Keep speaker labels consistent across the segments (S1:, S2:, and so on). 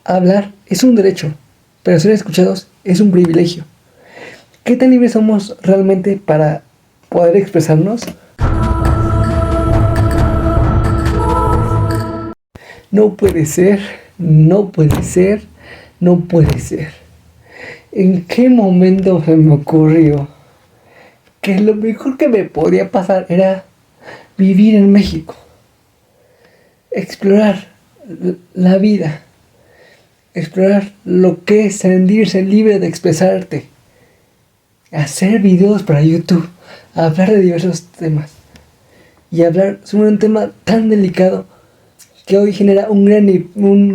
S1: Hablar es un derecho, pero ser escuchados es un privilegio. ¿Qué tan libres somos realmente para poder expresarnos? No puede ser, no puede ser, no puede ser. ¿En qué momento se me ocurrió que lo mejor que me podía pasar era vivir en México? Explorar la vida, explorar lo que es sentirse libre de expresarte, hacer videos para YouTube, hablar de diversos temas y hablar sobre un tema tan delicado que hoy genera un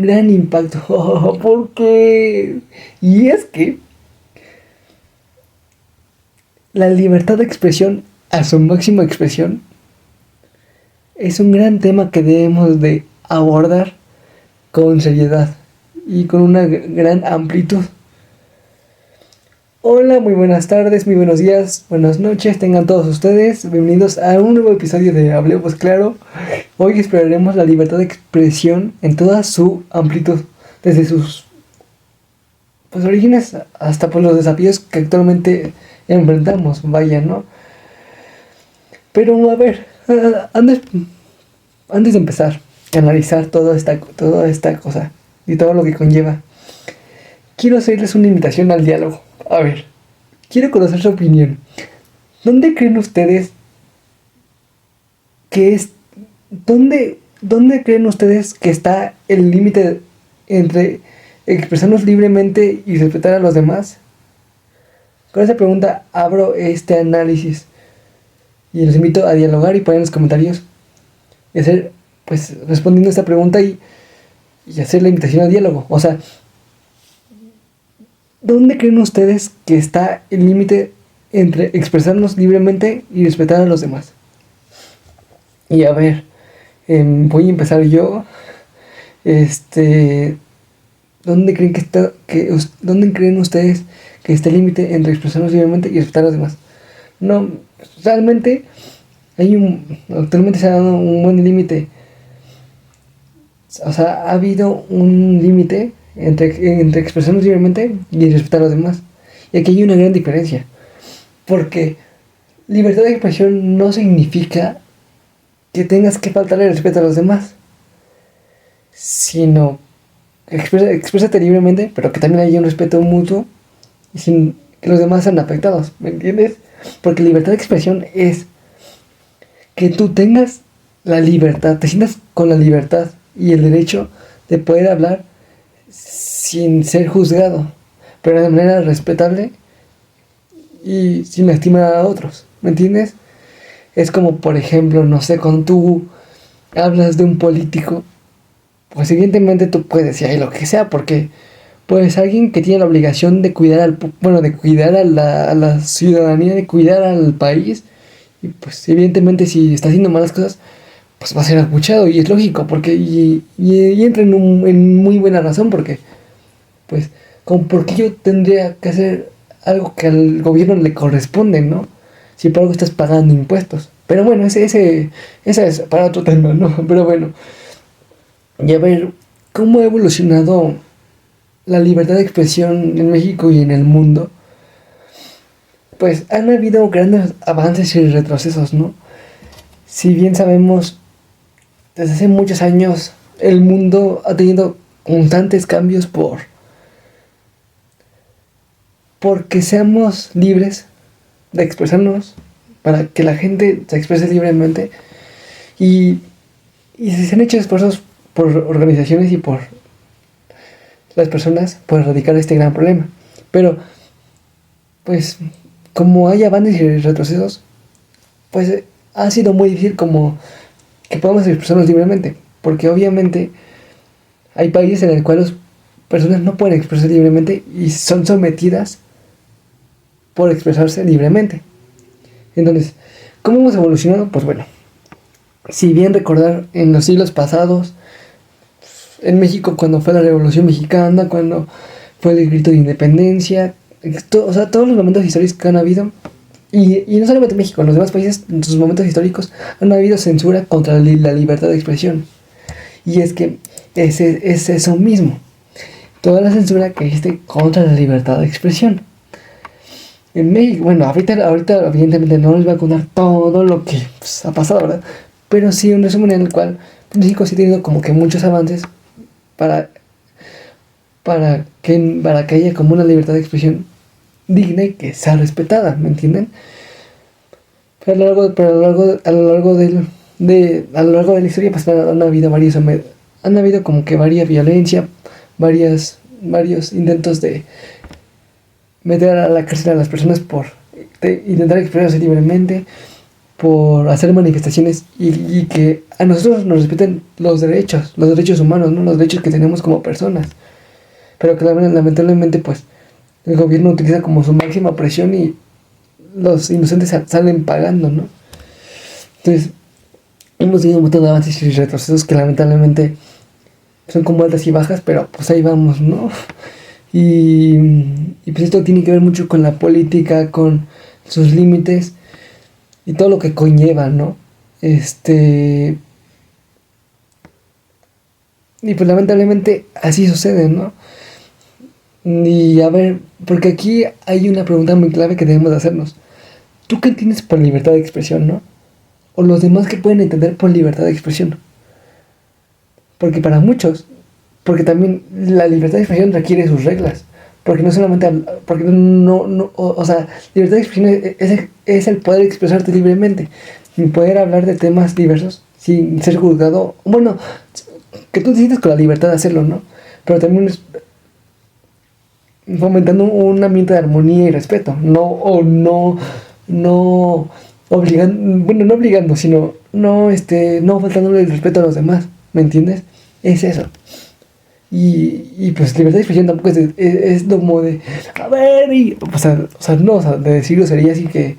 S1: gran impacto. ¿Por qué? Y es que la libertad de expresión a su máxima expresión es un gran tema que debemos de abordar con seriedad y con una gran amplitud. Hola, muy buenas tardes, muy buenos días, buenas noches, tengan todos ustedes bienvenidos a un nuevo episodio de Hablemos Claro. Hoy exploraremos la libertad de expresión en toda su amplitud, desde sus orígenes hasta los desafíos que actualmente enfrentamos, vaya, ¿no? Pero a ver, antes de empezar a analizar toda esta cosa y todo lo que conlleva, quiero hacerles una invitación al diálogo. A ver, quiero conocer su opinión. ¿Dónde creen ustedes que es... ¿Dónde creen ustedes que está el límite entre expresarnos libremente y respetar a los demás? Con esa pregunta abro este análisis y los invito a dialogar y poner en los comentarios y hacer, pues, respondiendo a esta pregunta y hacer la invitación al diálogo. O sea, ¿dónde creen ustedes que está el límite entre expresarnos libremente y respetar a los demás? Y a ver, voy a empezar yo. ¿Dónde creen dónde creen ustedes que está el límite entre expresarnos libremente y respetar a los demás? No, realmente actualmente se ha dado un buen límite. O sea, ha habido un límite entre expresarnos libremente y respetar a los demás. Y aquí hay una gran diferencia. Porque libertad de expresión no significa que tengas que faltarle respeto a los demás, sino exprésate libremente, pero que también haya un respeto mutuo y sin que los demás sean afectados, ¿me entiendes? Porque libertad de expresión es que tú tengas la libertad, te sientas con la libertad y el derecho de poder hablar sin ser juzgado, pero de manera respetable y sin lastimar a otros, ¿me entiendes? Es como, por ejemplo, no sé, cuando tú hablas de un político, pues evidentemente tú puedes decir ahí lo que sea, porque pues alguien que tiene la obligación de cuidar de cuidar a la ciudadanía, de cuidar al país, y pues evidentemente si está haciendo malas cosas, pues va a ser escuchado, y es lógico, porque y entra en muy buena razón, porque pues como porque yo tendría que hacer algo que al gobierno le corresponde, ¿no? Si por algo estás pagando impuestos. Pero bueno, ese es para otro tema, ¿no? Pero bueno, y a ver, ¿cómo ha evolucionado la libertad de expresión en México y en el mundo? Pues han habido grandes avances y retrocesos, ¿no? Si bien sabemos, desde hace muchos años el mundo ha tenido constantes cambios porque seamos libres de expresarnos, para que la gente se exprese libremente y se han hecho esfuerzos por organizaciones y por las personas por erradicar este gran problema. Pero, pues, como hay avances y retrocesos, pues ha sido muy difícil como que podamos expresarnos libremente, porque obviamente hay países en los cuales las personas no pueden expresarse libremente y son sometidas por expresarse libremente. Entonces, ¿cómo hemos evolucionado? Pues bueno, si bien recordar en los siglos pasados, en México cuando fue la Revolución Mexicana, cuando fue el grito de independencia, o sea, todos los momentos históricos que han habido, y no solamente en México, en los demás países, en sus momentos históricos, han habido censura contra la libertad de expresión. Y es que es eso mismo. toda la censura que existe contra la libertad de expresión. En México, bueno, ahorita evidentemente no les voy a contar todo lo que pues, ha pasado, ¿verdad? Pero sí un resumen en el cual México sí ha tenido como que muchos avances para, para que haya como una libertad de expresión digna y que sea respetada, ¿me entienden? Pero a lo largo de la historia pues han habido como que varias violencia, varios intentos de meter a la cárcel a las personas por intentar expresarse libremente, por hacer manifestaciones y que a nosotros nos respeten los derechos humanos, ¿no? Los derechos que tenemos como personas. Pero que lamentablemente pues el gobierno utiliza como su máxima presión y los inocentes salen pagando, ¿no? Entonces, hemos tenido un montón de avances y retrocesos que lamentablemente son como altas y bajas, pero pues ahí vamos, ¿no? Y pues esto tiene que ver mucho con la política, con sus límites y todo lo que conlleva, ¿no? Y pues lamentablemente así sucede, ¿no? Y a ver, porque aquí hay una pregunta muy clave que debemos de hacernos. ¿Tú qué entiendes por libertad de expresión, no? O los demás que pueden entender por libertad de expresión. Porque para muchos, porque también la libertad de expresión requiere sus reglas. Porque no solamente, porque o sea, libertad de expresión es el poder expresarte libremente. Y poder hablar de temas diversos sin ser juzgado. Bueno, que tú te sientas con la libertad de hacerlo, ¿no? Pero también es fomentando un ambiente de armonía y respeto. No obligando, bueno, no obligando, sino no faltándole el respeto a los demás, ¿me entiendes? Es eso. Y pues libertad de expresión tampoco es como de, a ver, de decirlo sería así que,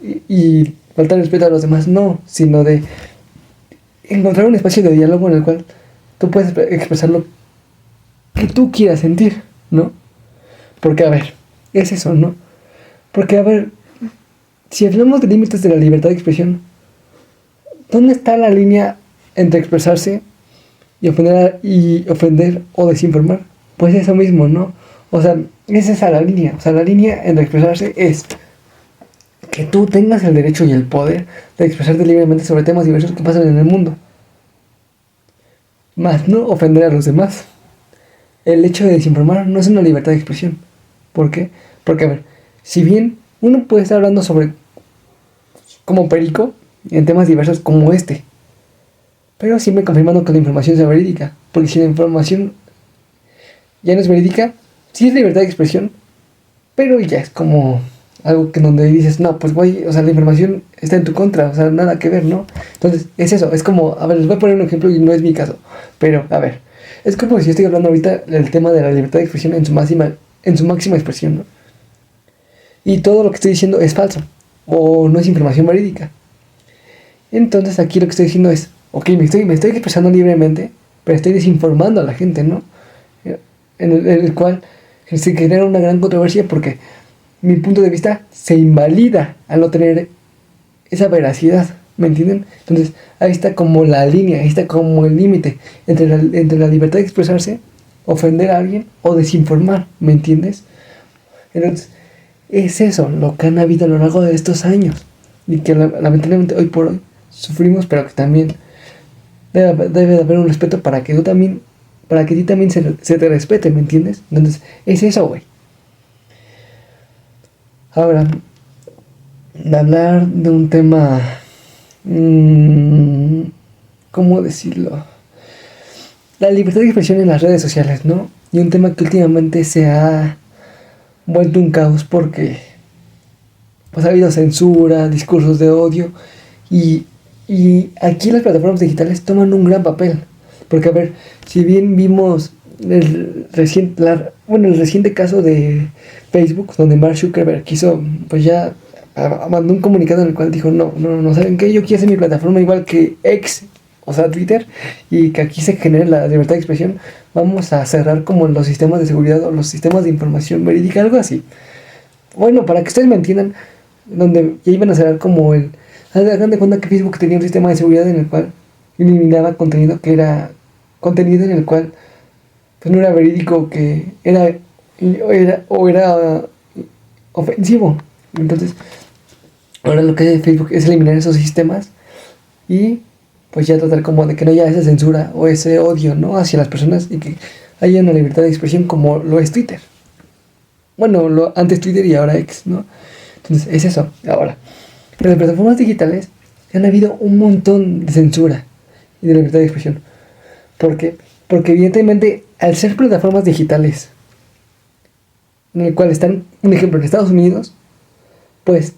S1: y faltar el respeto a los demás, no, sino de encontrar un espacio de diálogo en el cual tú puedes expresar lo que tú quieras sentir, ¿no? Porque, a ver, es eso, ¿no? Porque, a ver, si hablamos de límites de la libertad de expresión, ¿dónde está la línea entre expresarse y ofender o desinformar? Pues eso mismo, ¿no? O sea, es esa la línea. O sea, la línea entre expresarse es que tú tengas el derecho y el poder de expresarte libremente sobre temas diversos que pasan en el mundo. Más no ofender a los demás. El hecho de desinformar no es una libertad de expresión. ¿Por qué? Porque, a ver, si bien uno puede estar hablando sobre como perico en temas diversos como este, pero siempre confirmando que la información sea verídica, porque si la información ya no es verídica, sí es libertad de expresión, pero ya es como algo que donde dices, no, pues güey, o sea, la información está en tu contra, o sea, nada que ver, ¿no? Entonces, es eso, es como, a ver, les voy a poner un ejemplo y no es mi caso, pero, a ver, es como si yo estoy hablando ahorita del tema de la libertad de expresión en su máxima expresión, ¿no? Y todo lo que estoy diciendo es falso, o no es información verídica. Entonces aquí lo que estoy diciendo es, ok, me estoy expresando libremente, pero estoy desinformando a la gente, ¿no? En el cual se genera una gran controversia porque mi punto de vista se invalida al no tener esa veracidad, ¿me entienden? Entonces ahí está como la línea, ahí está como el límite entre la libertad de expresarse, ofender a alguien o desinformar, ¿me entiendes? Entonces es eso lo que han habido a lo largo de estos años y que lamentablemente hoy por hoy sufrimos, pero que también debe de haber un respeto para que para que a ti también se te respete, ¿me entiendes? Entonces, es eso, güey. Ahora, de hablar de un tema, ¿cómo decirlo? La libertad de expresión en las redes sociales, ¿no? Y un tema que últimamente se ha vuelto un caos porque pues ha habido censura, discursos de odio y aquí las plataformas digitales toman un gran papel. Porque, a ver, si bien vimos el reciente caso de Facebook, donde Mark Zuckerberg quiso, pues ya mandó un comunicado en el cual dijo, no, ¿saben qué? Yo quiero hacer mi plataforma igual que X, o sea, Twitter, y que aquí se genere la libertad de expresión. Vamos a cerrar como los sistemas de seguridad o los sistemas de información verídica, algo así. Bueno, para que ustedes me entiendan, donde ya iban a cerrar como hagan de cuenta que Facebook tenía un sistema de seguridad en el cual eliminaba contenido en el cual pues no era verídico, que era ofensivo. Entonces, ahora lo que hace Facebook es eliminar esos sistemas y pues ya tratar como de que no haya esa censura o ese odio, ¿no?, hacia las personas, y que haya una libertad de expresión como lo es Twitter. Bueno, antes Twitter y ahora X, ¿no? Entonces, es eso. Ahora, en las plataformas digitales han habido un montón de censura y de libertad de expresión. ¿Por qué? Porque evidentemente, al ser plataformas digitales, en el cual están, un ejemplo, en Estados Unidos, pues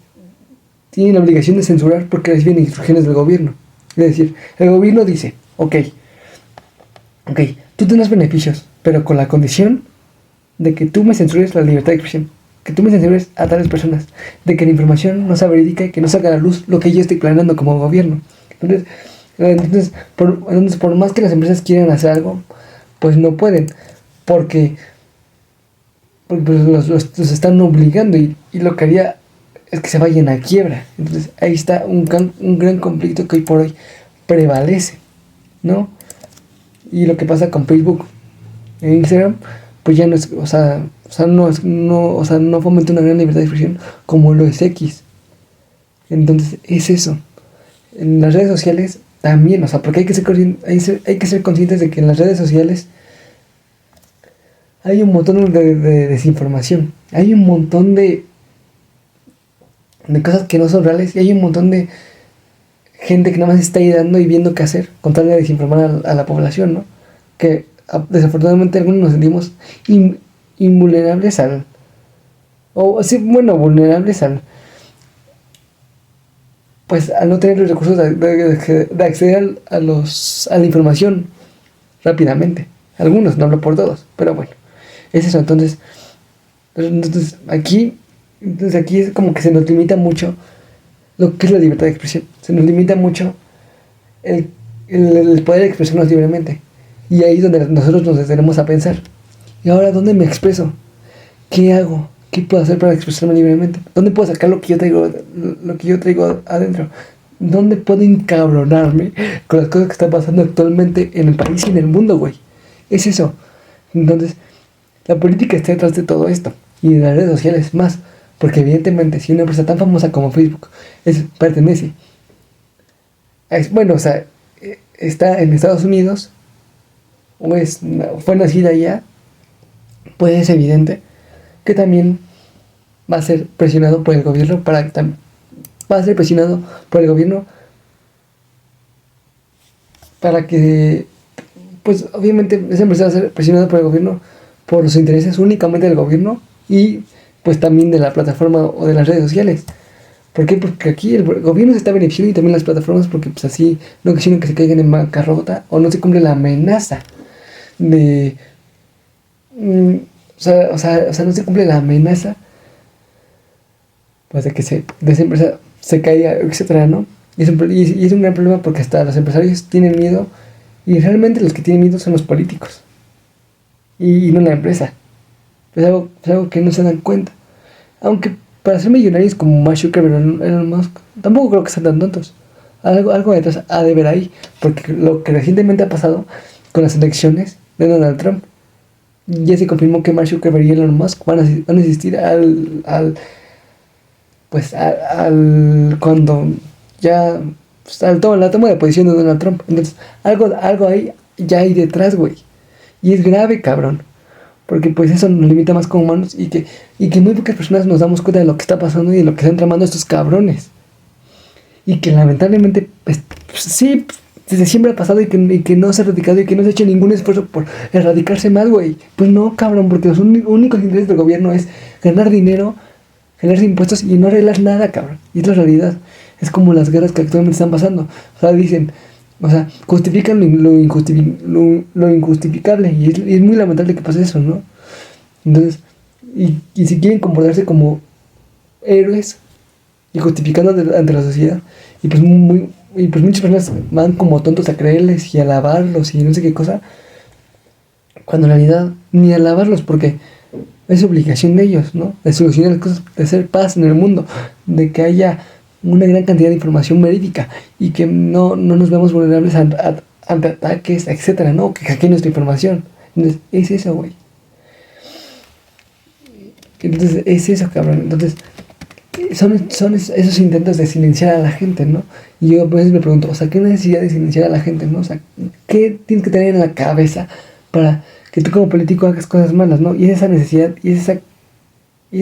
S1: tienen la obligación de censurar porque reciben instrucciones del gobierno. Es decir, el gobierno dice, ok, tú tendrás beneficios, pero con la condición de que tú me censures la libertad de expresión, que tú me censures a tales personas, de que la información no sea verídica y que no salga a la luz lo que yo estoy planeando como gobierno. Entonces, por más que las empresas quieran hacer algo, pues no pueden, porque pues los están obligando, y lo que haría es que se vayan a quiebra. Entonces ahí está un gran conflicto que hoy por hoy prevalece, ¿no? Y lo que pasa con Facebook e Instagram, pues ya no es, no fomenta una gran libertad de expresión como lo es X. Entonces es eso. En las redes sociales también, porque hay que ser conscientes de que en las redes sociales hay un montón de desinformación, hay un montón de cosas que no son reales, y hay un montón de gente que nada más está ahí dando y viendo qué hacer con tal de desinformar a la población, ¿no? Que desafortunadamente algunos nos sentimos invulnerables vulnerables pues al no tener los recursos de acceder a la información rápidamente. Algunos, no hablo por todos, pero bueno, es eso. Entonces aquí es como que se nos limita mucho lo que es la libertad de expresión. Se nos limita mucho el poder expresarnos libremente. Y ahí es donde nosotros nos detenemos a pensar, ¿y ahora dónde me expreso? ¿Qué hago? ¿Qué puedo hacer para expresarme libremente? ¿Dónde puedo sacar lo que yo traigo adentro? ¿Dónde puedo encabronarme con las cosas que están pasando actualmente en el país y en el mundo, güey? Es eso. Entonces, la política está detrás de todo esto. Y de las redes sociales más. Porque evidentemente, si una empresa tan famosa como Facebook pertenece, está en Estados Unidos, o fue nacida allá, pues es evidente que también va a ser presionado por el gobierno para que, pues obviamente esa empresa va a ser presionada por el gobierno por los intereses únicamente del gobierno, y pues también de la plataforma o de las redes sociales. ¿Por qué? Porque aquí el gobierno se está beneficiando, y también las plataformas, porque pues así no quisieron que se caigan en bancarrota o no se cumple la amenaza de... no se cumple la amenaza, pues de que de esa empresa se caiga, etcétera, ¿no? Y es un gran problema, porque hasta los empresarios tienen miedo, y realmente los que tienen miedo son los políticos y no la empresa. Es algo que no se dan cuenta. Aunque para ser millonarios como Mark Zuckerberg o Elon Musk, tampoco creo que sean tan tontos. Algo detrás ha de ver ahí, porque lo que recientemente ha pasado con las elecciones de Donald Trump, ya se confirmó que Mark Zuckerberg y Elon Musk van a asistir cuando ya la toma de posición de Donald Trump. Entonces, algo ahí ya hay detrás, güey. Y es grave, cabrón. Porque pues eso nos limita más como humanos, y que muy pocas personas nos damos cuenta de lo que está pasando y de lo que están tramando estos cabrones. Y que lamentablemente, pues sí, desde siempre ha pasado, y que no se ha erradicado, y que no se ha hecho ningún esfuerzo por erradicarse más, güey. Pues no, cabrón, porque los únicos intereses del gobierno es ganar dinero, generarse impuestos y no arreglar nada, cabrón. Y es la realidad. Es como las guerras que actualmente están pasando. Dicen... justifican lo injustificable, y es muy lamentable que pase eso, ¿no? Entonces, y si quieren comportarse como héroes y justificando ante la sociedad, y pues muchas personas van como tontos a creerles y a alabarlos y no sé qué cosa, cuando en realidad ni alabarlos, porque es obligación de ellos, ¿no? De solucionar las cosas, de hacer paz en el mundo, de que haya una gran cantidad de información verídica, y que no nos vemos vulnerables ante ataques, etcétera, ¿no? Que hackeen nuestra información. Entonces, es eso, güey. Entonces, es eso, cabrón. Entonces, son esos intentos de silenciar a la gente, ¿no? Y yo a veces me pregunto, o sea, ¿qué necesidad de silenciar a la gente, no? O sea, ¿qué tienes que tener en la cabeza para que tú como político hagas cosas malas, ¿no? Y es esa necesidad, y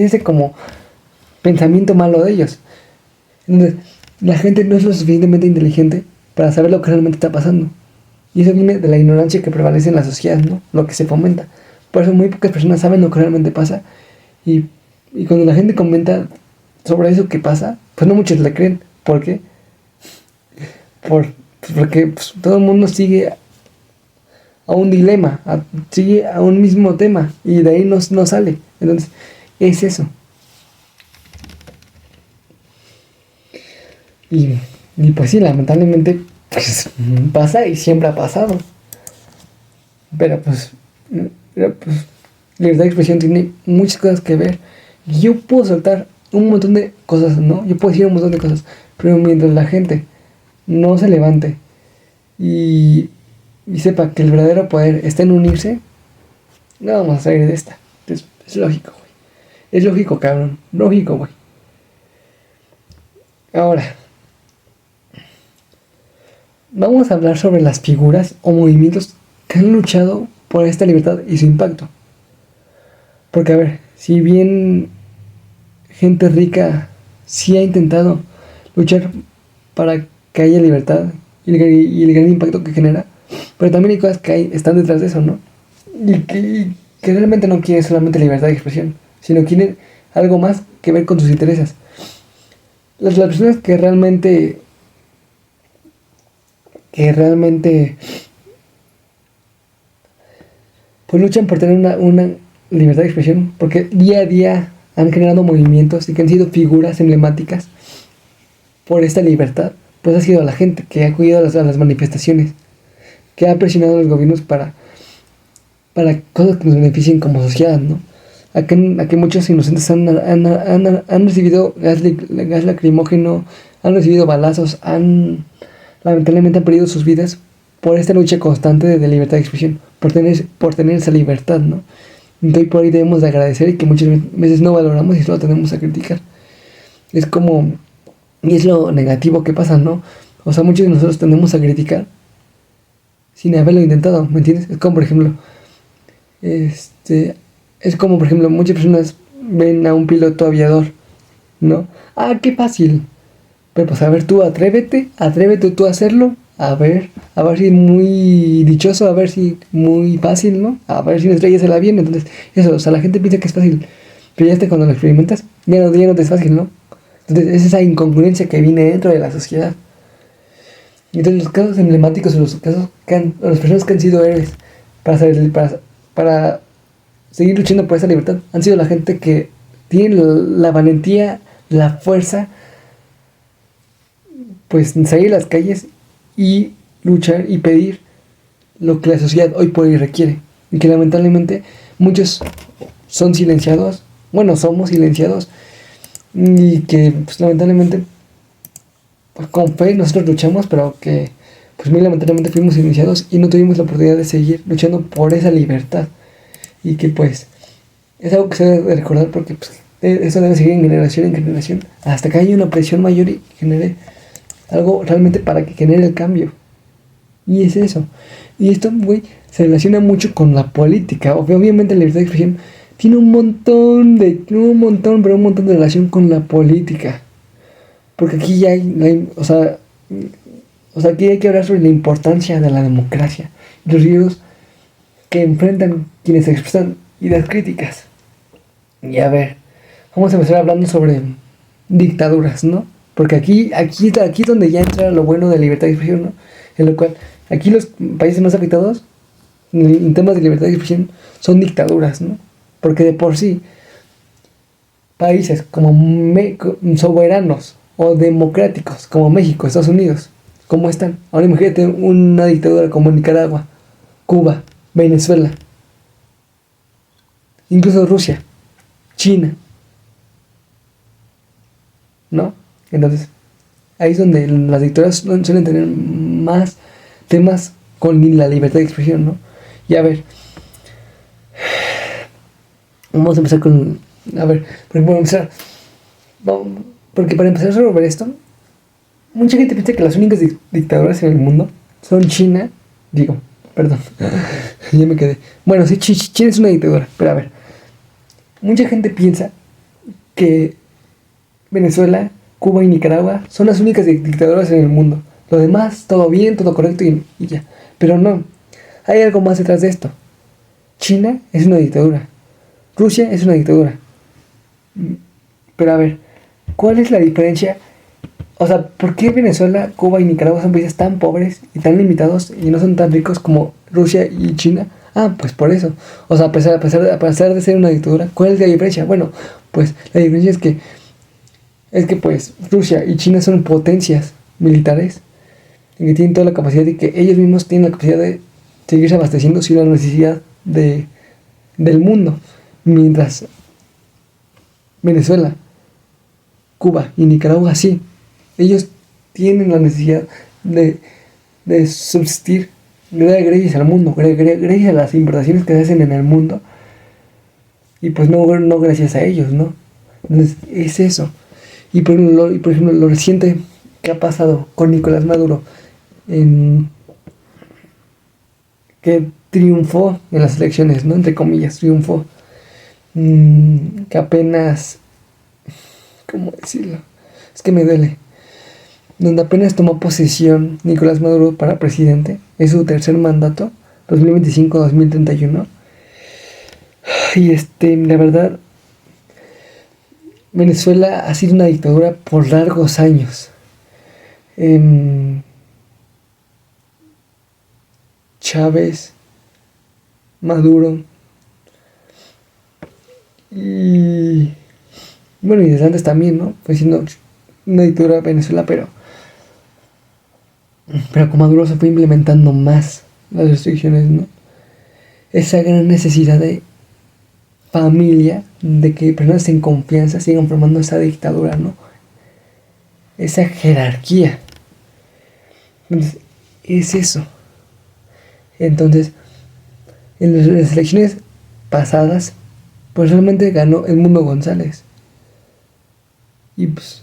S1: ese como pensamiento malo de ellos. Entonces, la gente no es lo suficientemente inteligente para saber lo que realmente está pasando. Y eso viene de la ignorancia que prevalece en la sociedad, ¿no? Lo que se fomenta. Por eso muy pocas personas saben lo que realmente pasa. Y, y cuando la gente comenta sobre eso que pasa, pues no muchos le creen. ¿Por qué? Porque pues, todo el mundo sigue a un dilema, sigue a un mismo tema. Y de ahí no sale. Entonces, es eso. Y pues sí, lamentablemente pues, pasa y siempre ha pasado. Pero pues, libertad de expresión tiene muchas cosas que ver. Yo puedo soltar un montón de cosas, ¿no? Yo puedo decir un montón de cosas. Pero mientras la gente no se levante y sepa que el verdadero poder está en unirse, no vamos a salir de esta. Es lógico, güey. Es lógico, cabrón. Lógico, güey. Ahora, vamos a hablar sobre las figuras o movimientos que han luchado por esta libertad y su impacto. Porque, a ver, si bien gente rica sí ha intentado luchar para que haya libertad y el gran impacto que genera, pero también hay cosas que están detrás de eso, ¿no? Y que realmente no quieren solamente libertad de expresión, sino quieren algo más que ver con sus intereses. Las personas que realmente pues luchan por tener una libertad de expresión, porque día a día han generado movimientos y que han sido figuras emblemáticas por esta libertad, pues ha sido la gente que ha acudido a las manifestaciones, que ha presionado a los gobiernos para cosas que nos beneficien como sociedad, ¿no? A que muchos inocentes han recibido gas lacrimógeno, han recibido balazos, lamentablemente han perdido sus vidas por esta lucha constante de libertad de expresión, por tener esa libertad, ¿no? Entonces por ahí debemos de agradecer y que muchas veces no valoramos y solo tenemos a criticar. Es como, y es lo negativo que pasa, ¿no? O sea, muchos de nosotros tendemos a criticar sin haberlo intentado, ¿me entiendes? Es como por ejemplo, muchas personas ven a un piloto aviador, ¿no? Ah, qué fácil. Pero pues a ver tú, atrévete tú a hacerlo, a ver si muy dichoso, a ver si muy fácil, ¿no? A ver si no estrellas el avión, entonces, eso, o sea, la gente piensa que es fácil, pero ya hasta cuando lo experimentas, ya no te es fácil, ¿no? Entonces, es esa incongruencia que viene dentro de la sociedad. Y entonces los casos emblemáticos, los casos las personas que han sido héroes para seguir luchando por esa libertad, han sido la gente que tiene la valentía, la fuerza, pues salir a las calles y luchar y pedir lo que la sociedad hoy por hoy requiere. Y que lamentablemente muchos son silenciados, bueno, somos silenciados, y que pues lamentablemente pues, con fe nosotros luchamos, pero que pues muy lamentablemente fuimos silenciados y no tuvimos la oportunidad de seguir luchando por esa libertad. Y que pues es algo que se debe recordar porque pues, eso debe seguir en generación hasta que haya una presión mayor y genere algo realmente para que genere el cambio. Y es eso. Y esto, güey, se relaciona mucho con la política. Obviamente la libertad de expresión tiene un montón, pero un montón de relación con la política. Porque aquí ya o sea, aquí hay que hablar sobre la importancia de la democracia. Y los riesgos que enfrentan quienes expresan ideas críticas. Y a ver, vamos a empezar hablando sobre dictaduras, ¿no? Porque aquí es donde ya entra lo bueno de la libertad de expresión, ¿no? En lo cual, aquí los países más afectados en temas de libertad de expresión son dictaduras, ¿no? Porque de por sí, países como soberanos o democráticos como México, Estados Unidos, ¿cómo están? Ahora imagínate una dictadura como Nicaragua, Cuba, Venezuela, incluso Rusia, China, ¿no? Entonces, ahí es donde las dictaduras suelen tener más temas con la libertad de expresión, ¿no? Y a ver, Vamos a empezar con... A ver, por ejemplo, porque para empezar sobre esto, mucha gente piensa que las únicas dictaduras en el mundo son China, digo, perdón, ya me quedé. Bueno, sí, China es una dictadura, pero a ver, mucha gente piensa que Venezuela, Cuba y Nicaragua son las únicas dictaduras en el mundo. Lo demás, todo bien, todo correcto y ya. Pero no, hay algo más detrás de esto. China es una dictadura. Rusia es una dictadura. Pero a ver, ¿cuál es la diferencia? O sea, ¿por qué Venezuela, Cuba y Nicaragua son países tan pobres y tan limitados y no son tan ricos como Rusia y China? Ah, pues por eso. O sea, a pesar de ser una dictadura, ¿cuál es la diferencia? Bueno, pues la diferencia es que pues Rusia y China son potencias militares y que tienen toda la capacidad de que ellos mismos tienen la capacidad de seguirse abasteciendo sin la necesidad del mundo. Mientras Venezuela, Cuba y Nicaragua sí. Ellos tienen la necesidad de subsistir gracias al mundo, gracias a las importaciones que se hacen en el mundo. Y pues no gracias a ellos, ¿no? Entonces es eso. Y por ejemplo, lo reciente que ha pasado con Nicolás Maduro, que triunfó en las elecciones, ¿no? Entre comillas, triunfó. Que apenas... ¿Cómo decirlo? Es que me duele. Donde apenas tomó posesión Nicolás Maduro para presidente. Es su tercer mandato, 2025-2031. Y la verdad, Venezuela ha sido una dictadura por largos años. Chávez, Maduro y bueno, y desde antes también, ¿no? Fue siendo una dictadura Venezuela, pero con Maduro se fue implementando más las restricciones, ¿no? Esa gran necesidad de familia, de que personas en confianza sigan formando esa dictadura, ¿no? Esa jerarquía. Entonces, es eso. Entonces, en las elecciones pasadas, pues realmente ganó Edmundo González. Y pues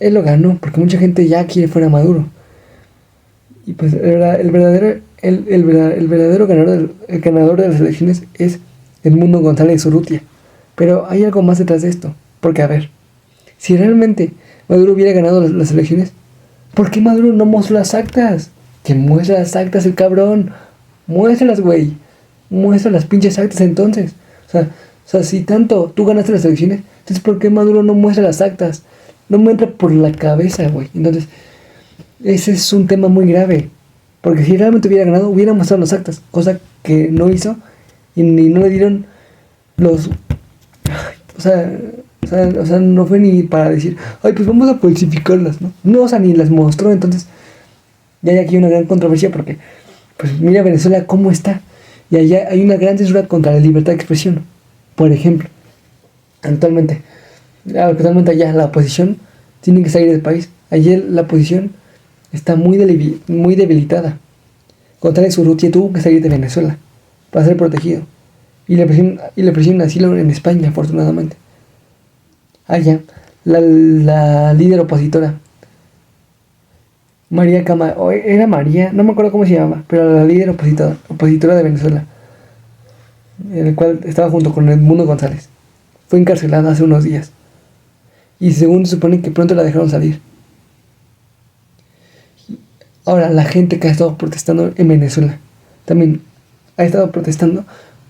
S1: él lo ganó, porque mucha gente ya quiere fuera Maduro. Y pues el verdadero ganador de las elecciones es Edmundo González Urrutia. Pero hay algo más detrás de esto. Porque a ver, si realmente Maduro hubiera ganado las elecciones, ¿por qué Maduro no mostró las actas? Que muestra las actas el cabrón. Muéstralas, güey. Muestra las pinches actas entonces. O sea, si tanto tú ganaste las elecciones, entonces ¿por qué Maduro no muestra las actas? No me entra por la cabeza, güey. Entonces, ese es un tema muy grave. Porque si realmente hubiera ganado, hubiera mostrado las actas. Cosa que no hizo. Y no le dieron los... O sea, no fue ni para decir, ay, pues vamos a falsificarlas, ¿no? No, o sea, ni las mostró. Entonces, ya hay aquí una gran controversia porque, pues mira Venezuela cómo está. Y allá hay una gran censura contra la libertad de expresión. Por ejemplo, actualmente allá la oposición tiene que salir del país. Ayer la oposición está muy debilitada. González Urrutia tuvo que salir de Venezuela para ser protegido. Y le ofrecieron asilo en España, afortunadamente. Allá, la líder opositora, María Cama, era María, no me acuerdo cómo se llamaba, pero la líder opositora de Venezuela, en el cual estaba junto con Edmundo González, fue encarcelada hace unos días. Y según se supone que pronto la dejaron salir. Ahora, la gente que ha estado protestando en Venezuela también ha estado protestando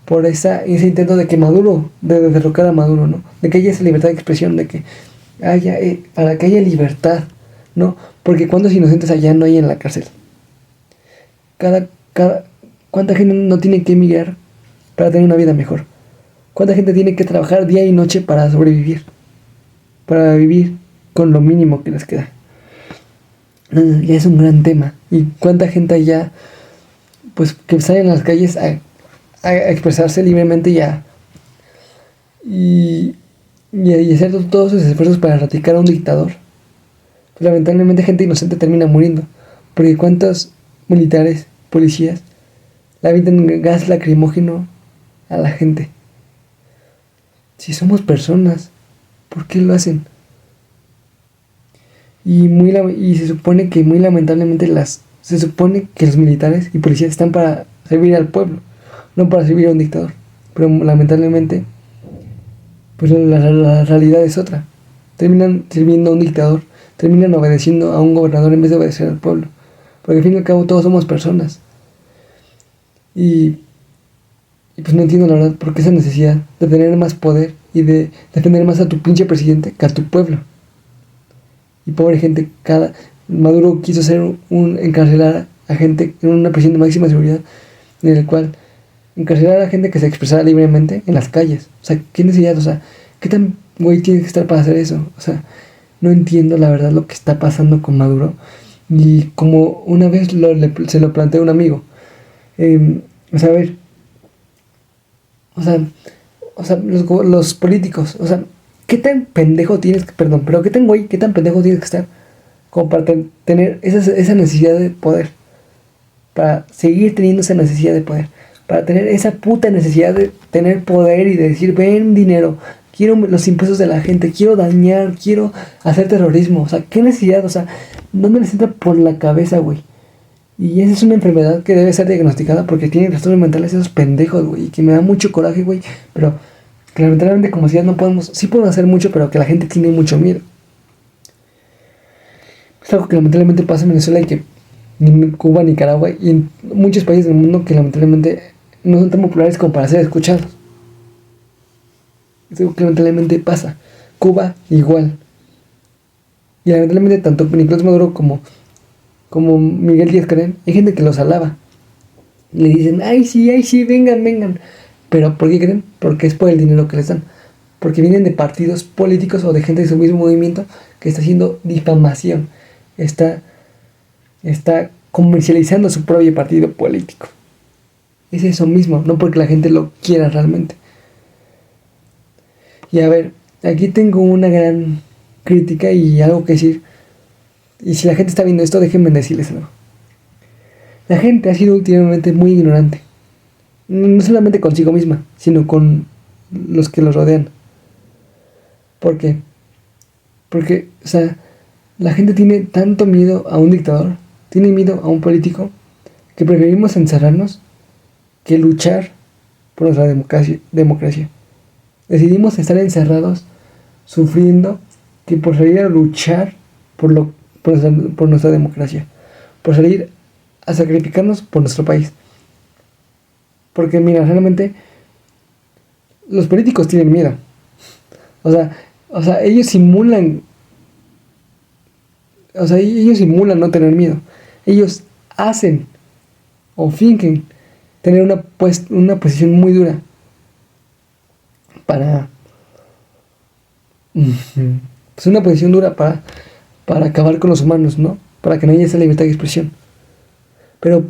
S1: por ese intento de que Maduro, de derrocar a Maduro, ¿no? De que haya esa libertad de expresión, de que haya, para que haya libertad, ¿no? Porque cuántos inocentes allá no hay en la cárcel. ¿Cuánta gente no tiene que emigrar para tener una vida mejor? ¿Cuánta gente tiene que trabajar día y noche para sobrevivir? Para vivir con lo mínimo que les queda. Ya es un gran tema. Y cuánta gente allá, pues, que sale en las calles a expresarse libremente y hacer todos sus esfuerzos para erradicar a un dictador. Pues, lamentablemente gente inocente termina muriendo. Porque cuántos militares, policías, le avientan gas lacrimógeno a la gente. Si somos personas, ¿por qué lo hacen? Y se supone que muy lamentablemente se supone que los militares y policías están para servir al pueblo, no para servir a un dictador. Pero lamentablemente, pues la realidad es otra. Terminan sirviendo a un dictador, terminan obedeciendo a un gobernador en vez de obedecer al pueblo. Porque al fin y al cabo todos somos personas. Y pues no entiendo la verdad por qué esa necesidad de tener más poder y de defender más a tu pinche presidente que a tu pueblo. Y pobre gente, Maduro quiso encarcelar a gente en una prisión de máxima seguridad, en el cual encarcelar a gente que se expresara libremente en las calles. O sea, ¿qué necesidad? O sea, ¿qué tan güey tiene que estar para hacer eso? O sea, no entiendo la verdad lo que está pasando con Maduro. Y como una vez se lo planteó a un amigo, o sea, a ver, o sea, los políticos, o sea, ¿qué tan pendejo tienes que, perdón, pero qué tan pendejo tienes que estar como para tener esa necesidad de poder? Para seguir teniendo esa necesidad de poder. Para tener esa puta necesidad de tener poder y de decir, ven dinero, quiero los impuestos de la gente, quiero dañar, quiero hacer terrorismo. O sea, ¿qué necesidad? O sea, no me les entra por la cabeza, güey. Y esa es una enfermedad que debe ser diagnosticada porque tienen trastornos mentales esos pendejos, güey. Y que me da mucho coraje, güey. Pero que lamentablemente como sociedad no podemos, sí podemos hacer mucho, pero que la gente tiene mucho miedo. Es algo que lamentablemente pasa en Venezuela y que ni Cuba, Nicaragua y en muchos países del mundo que lamentablemente no son tan populares como para ser escuchados. Es algo que lamentablemente pasa. Cuba igual. Y lamentablemente tanto Nicolás Maduro como Miguel Díaz-Canel, hay gente que los alaba. Le dicen, ay sí, vengan. Pero ¿por qué creen? Porque es por el dinero que les dan. Porque vienen de partidos políticos o de gente de su mismo movimiento que está haciendo difamación. Está comercializando su propio partido político. Es eso mismo, no porque la gente lo quiera realmente. Y a ver, aquí tengo una gran crítica y algo que decir. Y si la gente está viendo esto, déjenme decirles algo. La gente ha sido últimamente muy ignorante. No solamente consigo misma, sino con los que los rodean. ¿Por qué? Porque, o sea, la gente tiene tanto miedo a un dictador, tiene miedo a un político, que preferimos encerrarnos que luchar por nuestra democracia. Decidimos estar encerrados, sufriendo, que por salir a luchar por nuestra democracia, por salir a sacrificarnos por nuestro país. Porque mira, realmente los políticos tienen miedo. O sea, ellos simulan no tener miedo. Ellos hacen o fingen tener una posición muy dura para pues una posición dura para acabar con los humanos, ¿no? Para que no haya esa libertad de expresión. Pero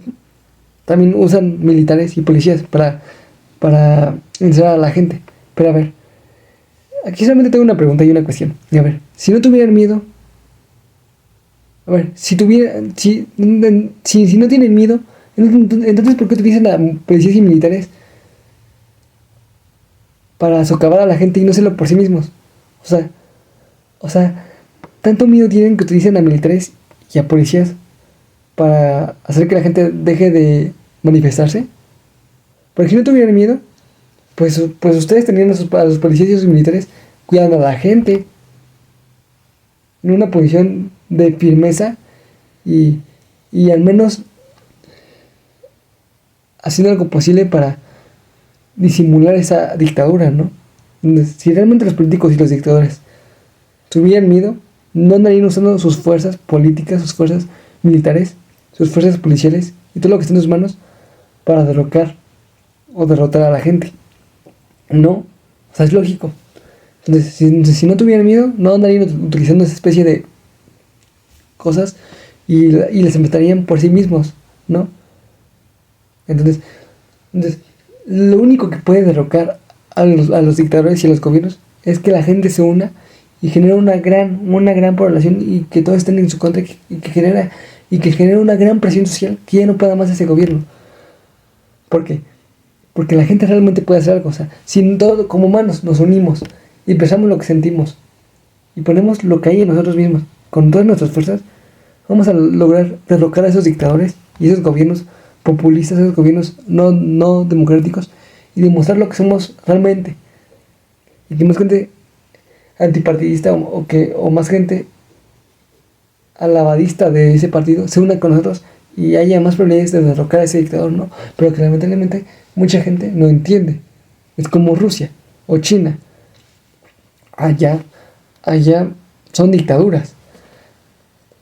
S1: también usan militares y policías para encerrar a la gente. Pero a ver, aquí solamente tengo una pregunta y una cuestión. Y a ver, si no tuvieran miedo, a ver, si no tienen miedo, entonces ¿por qué utilizan a policías y militares para socavar a la gente y no hacerlo por sí mismos? O sea, tanto miedo tienen que utilizan a militares y a policías para hacer que la gente deje de manifestarse. Porque si no tuvieran miedo, pues ustedes tendrían a los policías y a sus militares cuidando a la gente en una posición de firmeza y al menos haciendo algo posible para disimular esa dictadura, ¿no? Si realmente los políticos y los dictadores tuvieran miedo, no andarían usando sus fuerzas políticas, sus fuerzas militares, sus fuerzas policiales y todo lo que esté en sus manos para derrocar o derrotar a la gente. No, o sea, es lógico. Entonces, si no tuvieran miedo, no andarían utilizando esa especie de cosas y les enfrentarían por sí mismos, ¿no? Entonces, lo único que puede derrocar a los dictadores y a los gobiernos es que la gente se una y genera una gran población y que todos estén en su contra y que genera una gran presión social que ya no pueda más ese gobierno. ¿Por qué? Porque la gente realmente puede hacer algo. O sea, si todo, como humanos nos unimos y pensamos lo que sentimos y ponemos lo que hay en nosotros mismos con todas nuestras fuerzas, vamos a lograr derrocar a esos dictadores y esos gobiernos populistas, esos gobiernos no democráticos, y demostrar lo que somos realmente. Y que más gente antipartidista o más gente alabadista de ese partido se una con nosotros y haya más probabilidades de derrocar a ese dictador, ¿no? Pero que lamentablemente mucha gente no entiende. Es como Rusia o China. Allá, allá son dictaduras,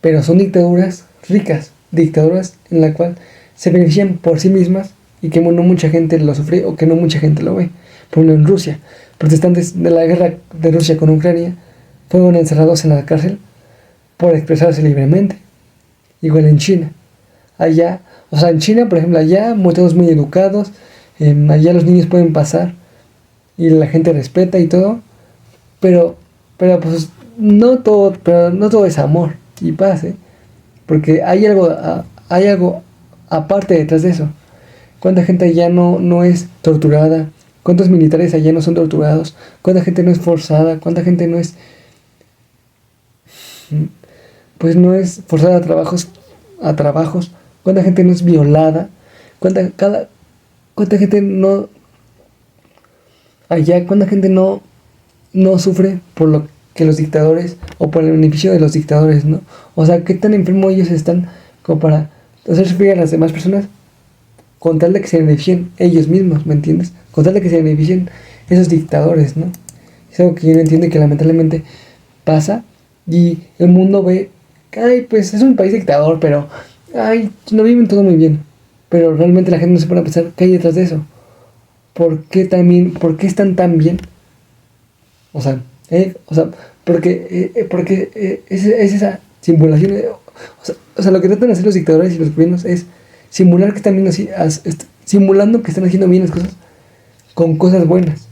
S1: pero son dictaduras ricas, dictaduras en la cual se benefician por sí mismas y que no mucha gente lo sufre o que no mucha gente lo ve. Por ejemplo, en Rusia, protestantes de la guerra de Rusia con Ucrania fueron encerrados en la cárcel por expresarse libremente. Igual en China. Allá, o sea, en China, por ejemplo, allá todos muy educados, allá los niños pueden pasar y la gente respeta y todo, pero pues pero no todo es amor y paz, ¿eh? Porque hay algo aparte detrás de eso. ¿Cuánta gente allá no es torturada? ¿Cuántos militares allá no son torturados? ¿Cuánta gente no es forzada? ¿Cuánta gente no es, pues no es forzada a trabajos? ¿Cuánta gente no es violada? ¿Cuánta gente no allá, cuánta gente no sufre por lo que los dictadores o por el beneficio de los dictadores, ¿no? O sea, qué tan enfermos ellos están como para hacer sufrir a las demás personas con tal de que se beneficien ellos mismos, ¿me entiendes? Con tal de que se beneficien esos dictadores, ¿no? Es algo que yo no entiendo y que lamentablemente pasa y el mundo ve, ay, pues es un país dictador, pero, ay, no viven todo muy bien. Pero realmente la gente no se pone a pensar qué hay detrás de eso. ¿Por qué están tan bien? O sea, porque es esa simulación. O sea, lo que tratan de hacer los dictadores y los gobiernos es simular que están bien simulando que están haciendo bien las cosas con cosas buenas.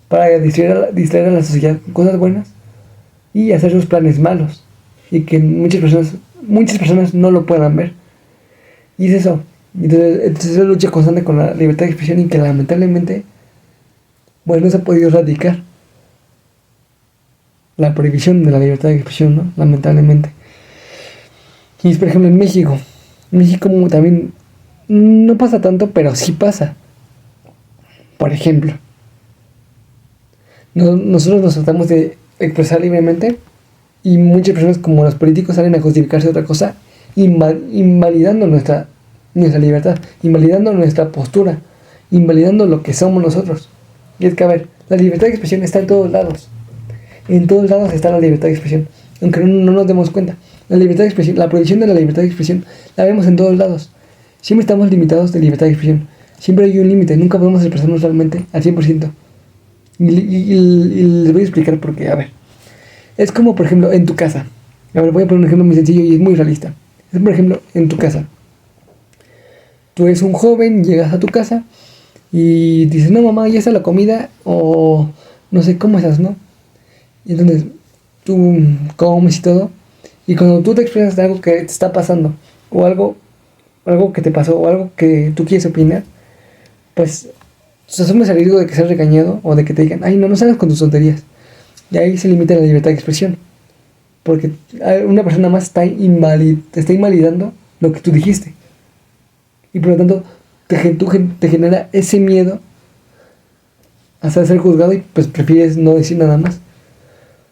S1: Para distraer a la sociedad con cosas buenas y hacer sus planes malos. Y que muchas personas no lo puedan ver. Y es eso. Entonces es una lucha constante con la libertad de expresión y que lamentablemente, bueno, no se ha podido erradicar la prohibición de la libertad de expresión, ¿no? Lamentablemente. Y por ejemplo en México. México también no pasa tanto, pero sí pasa. Por ejemplo, nosotros nos tratamos de expresar libremente y muchas personas como los políticos salen a justificarse otra cosa, invalidando nuestra libertad, invalidando nuestra postura, invalidando lo que somos nosotros. Y es que, a ver, la libertad de expresión está en todos lados. En todos lados está la libertad de expresión, aunque no nos demos cuenta. La libertad de expresión, la prohibición de la libertad de expresión, la vemos en todos lados. Siempre estamos limitados de libertad de expresión. Siempre hay un límite, nunca podemos expresarnos realmente al 100%. Y les voy a explicar por qué. A ver, es como por ejemplo en tu casa. A ver, voy a poner un ejemplo muy sencillo y es muy realista. Es por ejemplo en tu casa. Tú eres un joven, llegas a tu casa y dices, no mamá, ya está la comida, o no sé cómo estás, ¿no? Y entonces tú comes y todo. Y cuando tú te expresas de algo que te está pasando, o algo que te pasó, o algo que tú quieres opinar, pues asumes el riesgo de que seas regañado o de que te digan, ay, no salgas con tus tonterías. Y ahí se limita la libertad de expresión. Porque una persona más te está invalidando lo que tú dijiste. Y por lo tanto te genera ese miedo hasta ser juzgado y pues prefieres no decir nada más.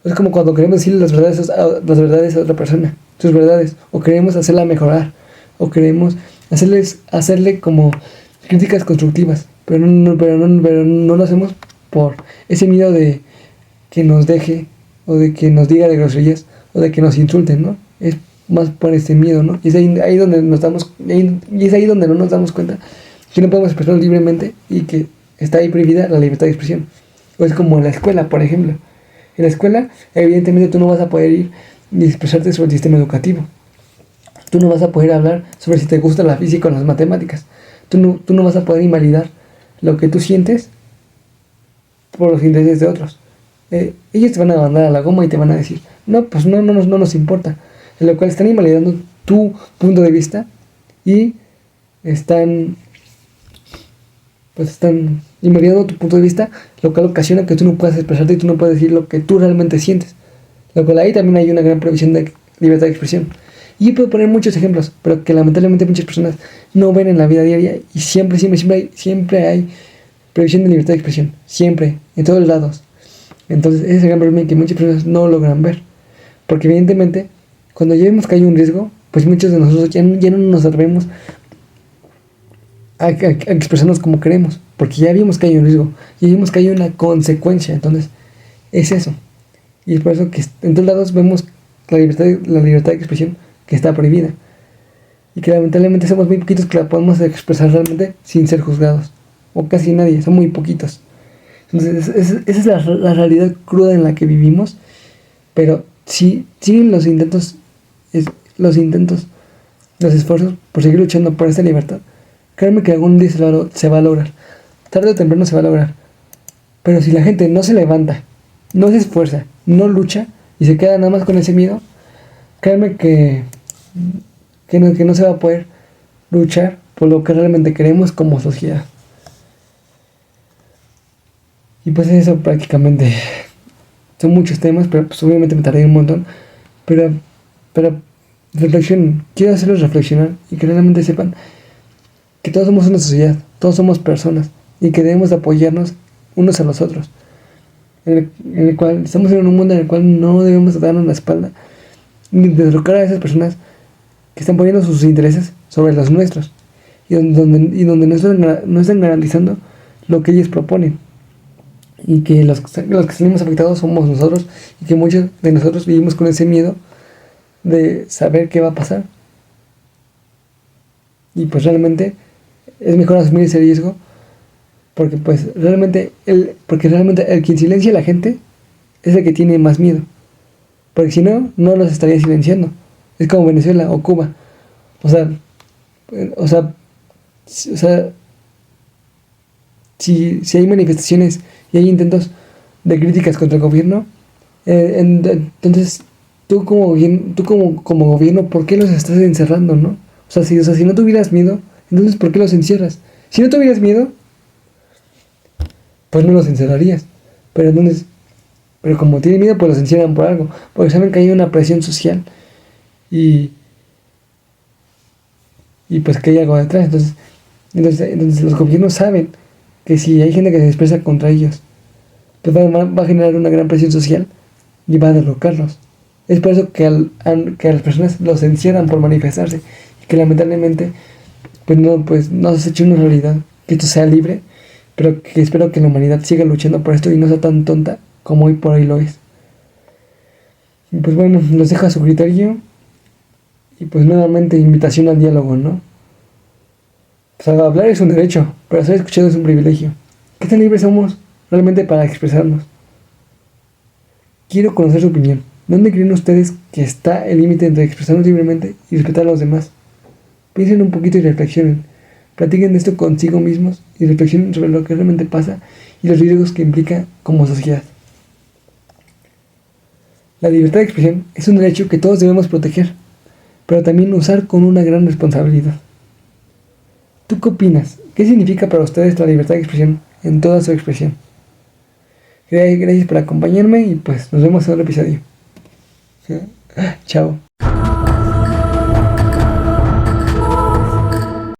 S1: Es como cuando queremos decirle las verdades a otra persona, sus verdades, o queremos hacerla mejorar, o queremos hacerle como críticas constructivas, pero no lo hacemos por ese miedo de que nos deje, o de que nos diga de groserías, o de que nos insulten, ¿no? Es más por ese miedo, ¿no? Y es ahí donde es ahí donde no nos damos cuenta que no podemos expresarnos libremente y que está ahí prohibida la libertad de expresión. O es como en la escuela, por ejemplo. En la escuela, evidentemente tú no vas a poder ir ni expresarte sobre el sistema educativo. Tú no vas a poder hablar sobre si te gusta la física o las matemáticas. Tú no vas a poder invalidar lo que tú sientes por los intereses de otros. Ellos te van a mandar a la goma y te van a decir, no, pues no nos importa. En lo cual están invalidando tu punto de vista y están pues están invadiendo tu punto de vista, lo cual ocasiona que tú no puedas expresarte y tú no puedas decir lo que tú realmente sientes. Lo cual ahí también hay una gran prohibición de libertad de expresión. Y puedo poner muchos ejemplos, pero que lamentablemente muchas personas no ven en la vida diaria y siempre hay prohibición de libertad de expresión. Siempre, en todos lados. Entonces, ese es el gran problema que muchas personas no logran ver. Porque evidentemente, cuando ya vemos que hay un riesgo, pues muchos de nosotros ya no nos atrevemos a expresarnos como queremos. Porque ya vimos que hay un riesgo, ya vimos que hay una consecuencia. Entonces, es eso. Y es por eso que en todos lados vemos la libertad de expresión que está prohibida. Y que lamentablemente somos muy poquitos que la podemos expresar realmente sin ser juzgados. O casi nadie, son muy poquitos. Entonces, esa es la realidad cruda en la que vivimos. Pero si siguen los esfuerzos por seguir luchando por esta libertad, créanme que algún día se va a lograr. Tarde o temprano se va a lograr. Pero si la gente no se levanta, no se esfuerza, no lucha y se queda nada más con ese miedo, créanme que no se va a poder luchar por lo que realmente queremos como sociedad. Y pues eso prácticamente son muchos temas, pero pues obviamente me tardé un montón. Pero reflexionen, quiero hacerlos reflexionar y que realmente sepan que todos somos una sociedad, todos somos personas y que debemos apoyarnos unos a los otros. En el cual estamos en un mundo en el cual no debemos darnos la espalda ni derrocar a esas personas que están poniendo sus intereses sobre los nuestros y donde no están garantizando lo que ellos proponen. Y que los que salimos afectados somos nosotros y que muchos de nosotros vivimos con ese miedo de saber qué va a pasar. Y pues realmente es mejor asumir ese riesgo porque realmente el quien silencia a la gente es el que tiene más miedo. Porque si no, no los estaría silenciando. Es como Venezuela o Cuba. O sea, si hay manifestaciones y hay intentos de críticas contra el gobierno, entonces tú como gobierno, ¿por qué los estás encerrando, no? Si no tuvieras miedo, entonces ¿por qué los encierras? Si no tuvieras miedo, pues no los encerrarías. Pero como tienen miedo, pues los encierran por algo, porque saben que hay una presión social y pues que hay algo detrás. Entonces los gobiernos saben que si hay gente que se expresa contra ellos, pues va a generar una gran presión social y va a derrocarlos. Es por eso que a las personas los encierran por manifestarse y que lamentablemente pues no se ha hecho una realidad que esto sea libre, pero que espero que la humanidad siga luchando por esto y no sea tan tonta como hoy por hoy lo es. Y pues bueno, nos deja su criterio y pues nuevamente invitación al diálogo, ¿no? Pues hablar es un derecho, pero ser escuchado es un privilegio. ¿Qué tan libres somos realmente para expresarnos? Quiero conocer su opinión. ¿Dónde creen ustedes que está el límite entre expresarnos libremente y respetar a los demás? Piensen un poquito y reflexionen. Platiquen de esto consigo mismos y reflexionen sobre lo que realmente pasa y los riesgos que implica como sociedad. La libertad de expresión es un derecho que todos debemos proteger, pero también usar con una gran responsabilidad. ¿Tú qué opinas? ¿Qué significa para ustedes la libertad de expresión en toda su expresión? Gracias por acompañarme y pues nos vemos en otro episodio. Chao.